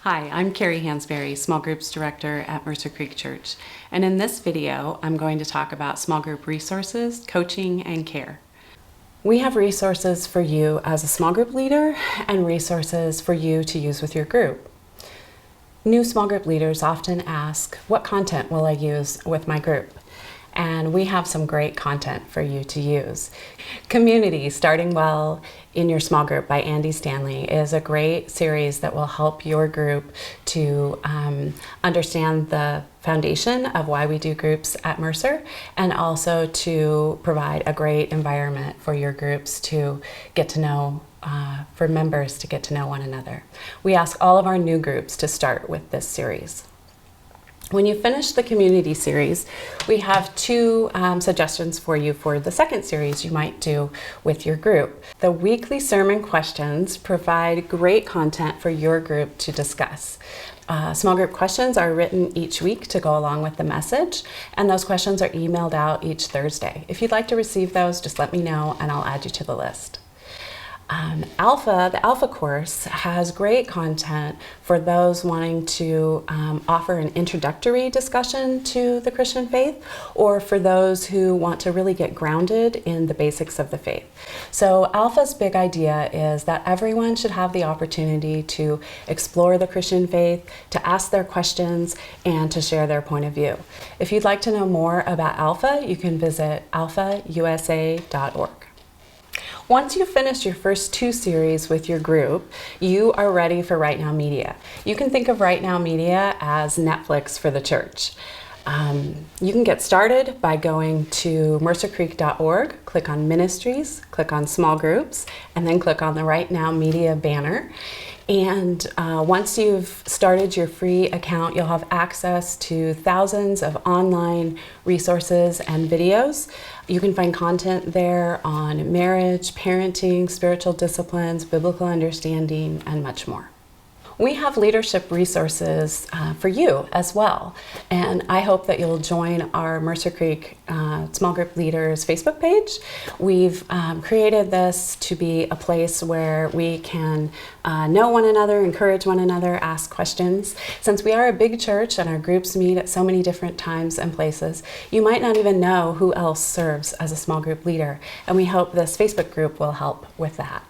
Hi, I'm Carrie Hansberry, Small Groups Director at Mercer Creek Church, and in this video I'm going to talk about small group resources, coaching, and care. We have resources for you as a small group leader and resources for you to use with your group. New small group leaders often ask, what content will I use with my group? And we have some great content for you to use. Community, Starting Well in Your Small Group by Andy Stanley is a great series that will help your group to understand the foundation of why we do groups at Mercer, and also to provide a great environment for your groups to get to know, for members to get to know one another. We ask all of our new groups to start with this series. When you finish the community series, we have two suggestions for you for the second series you might do with your group. The weekly sermon questions provide great content for your group to discuss. Small group questions are written each week to go along with the message, and those questions are emailed out each Thursday. If you'd like to receive those, just let me know and I'll add you to the list. The Alpha course has great content for those wanting to offer an introductory discussion to the Christian faith, or for those who want to really get grounded in the basics of the faith. So Alpha's big idea is that everyone should have the opportunity to explore the Christian faith, to ask their questions, and to share their point of view. If you'd like to know more about Alpha, you can visit alphausa.org. Once you've finished your first two series with your group, you are ready for Right Now Media. You can think of Right Now Media as Netflix for the church. You can get started by going to mercercreek.org, click on Ministries, click on Small Groups, and then click on the Right Now Media banner. And once you've started your free account, you'll have access to thousands of online resources and videos. You can find content there on marriage, parenting, spiritual disciplines, biblical understanding, and much more. We have leadership resources for you as well, and I hope that you'll join our Mercer Creek Small Group Leaders Facebook page. We've created this to be a place where we can know one another, encourage one another, ask questions. Since we are a big church and our groups meet at so many different times and places, you might not even know who else serves as a small group leader, and we hope this Facebook group will help with that.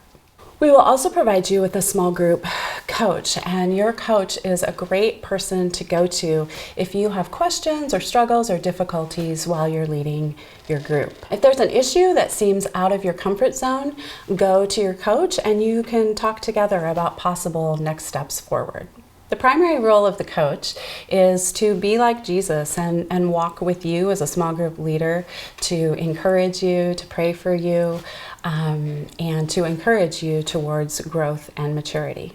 We will also provide you with a small group coach, and your coach is a great person to go to if you have questions or struggles or difficulties while you're leading your group. If there's an issue that seems out of your comfort zone, go to your coach and you can talk together about possible next steps forward. The primary role of the coach is to be like Jesus and walk with you as a small group leader, to encourage you, to pray for you, and to encourage you towards growth and maturity.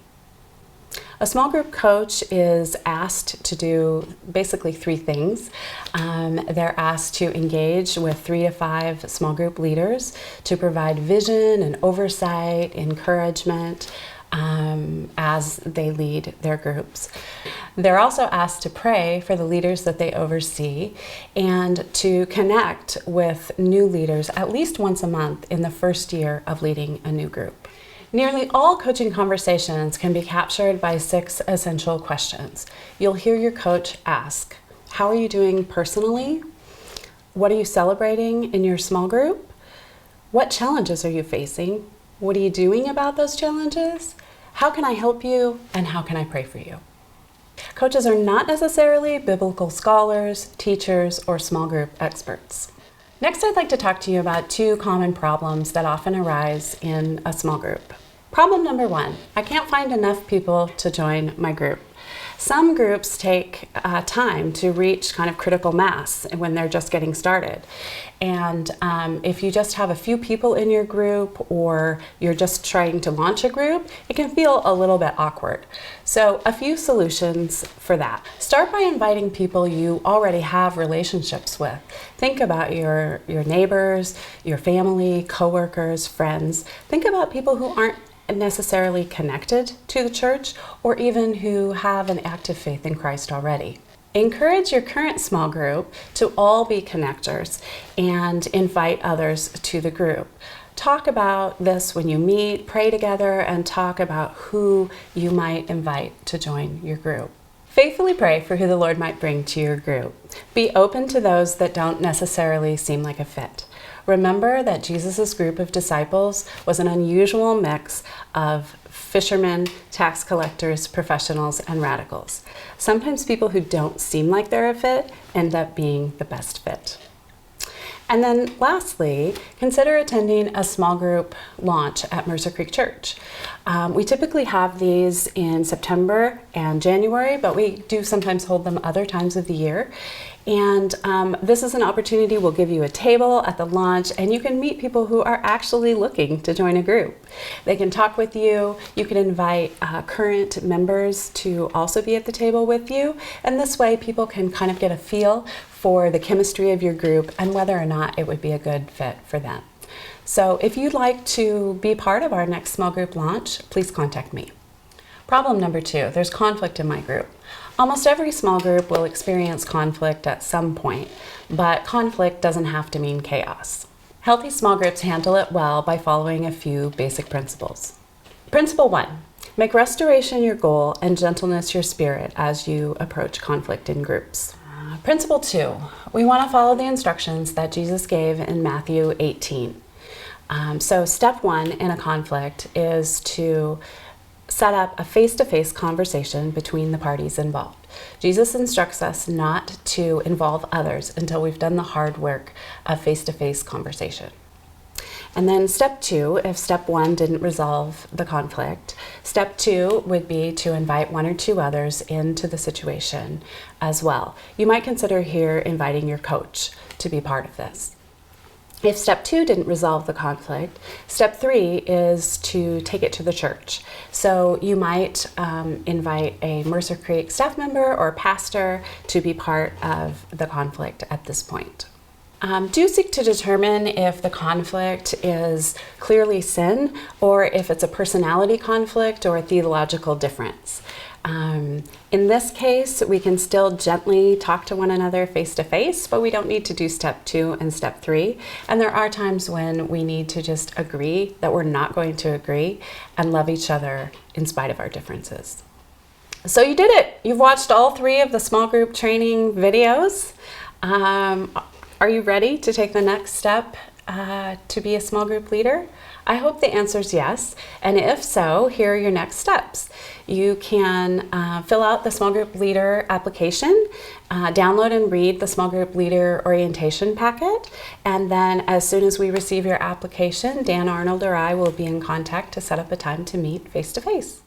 A small group coach is asked to do basically three things. They're asked to engage with 3 to 5 small group leaders to provide vision and oversight, encouragement, as they lead their groups. They're also asked to pray for the leaders that they oversee and to connect with new leaders at least once a month in the first year of leading a new group. Nearly all coaching conversations can be captured by 6 essential questions. You'll hear your coach ask, how are you doing personally? What are you celebrating in your small group? What challenges are you facing? What are you doing about those challenges? How can I help you? And how can I pray for you? Coaches are not necessarily biblical scholars, teachers, or small group experts. Next, I'd like to talk to you about 2 common problems that often arise in a small group. Problem number 1, I can't find enough people to join my group. Some groups take time to reach kind of critical mass when they're just getting started. And if you just have a few people in your group, or you're just trying to launch a group, it can feel a little bit awkward. So a few solutions for that. Start by inviting people you already have relationships with. Think about your neighbors, your family, coworkers, friends. Think about people who aren't necessarily connected to the church, or even who have an active faith in Christ already. Encourage your current small group to all be connectors and invite others to the group. talk about this when you meet, pray together, and talk about who you might invite to join your group. Faithfully pray for who the Lord might bring to your group. Be open to those that don't necessarily seem like a fit. Remember that Jesus' group of disciples was an unusual mix of fishermen, tax collectors, professionals, and radicals. Sometimes people who don't seem like they're a fit end up being the best fit. And then lastly, consider attending a small group launch at Mercer Creek Church. We typically have these in September and January, but we do sometimes hold them other times of the year. And this is an opportunity. We'll give you a table at the launch, and you can meet people who are actually looking to join a group. They can talk with you. You can invite current members to also be at the table with you. And this way people can kind of get a feel for the chemistry of your group and whether or not it would be a good fit for them. So if you'd like to be part of our next small group launch, please contact me. Problem number 2, there's conflict in my group. Almost every small group will experience conflict at some point, but conflict doesn't have to mean chaos. Healthy small groups handle it well by following a few basic principles. Principle 1, make restoration your goal and gentleness your spirit as you approach conflict in groups. Principle 2, we want to follow the instructions that Jesus gave in Matthew 18. So step 1 in a conflict is to set up a face-to-face conversation between the parties involved. Jesus instructs us not to involve others until we've done the hard work of face-to-face conversation. And then step 2, if step 1 didn't resolve the conflict, step 2 would be to invite 1 or 2 others into the situation as well. You might consider here inviting your coach to be part of this. If step 2 didn't resolve the conflict, step 3 is to take it to the church. So you might invite a Mercer Creek staff member or pastor to be part of the conflict at this point. Do seek to determine if the conflict is clearly sin or if it's a personality conflict or a theological difference. In this case, we can still gently talk to one another face to face, but we don't need to do step 2 and step 3. And there are times when we need to just agree that we're not going to agree and love each other in spite of our differences. So you did it. You've watched all 3 of the small group training videos. Are you ready to take the next step to be a small group leader? I hope the answer is yes, and if so, here are your next steps. You can fill out the small group leader application, download and read the small group leader orientation packet, and then as soon as we receive your application, Dan Arnold or I will be in contact to set up a time to meet face-to-face.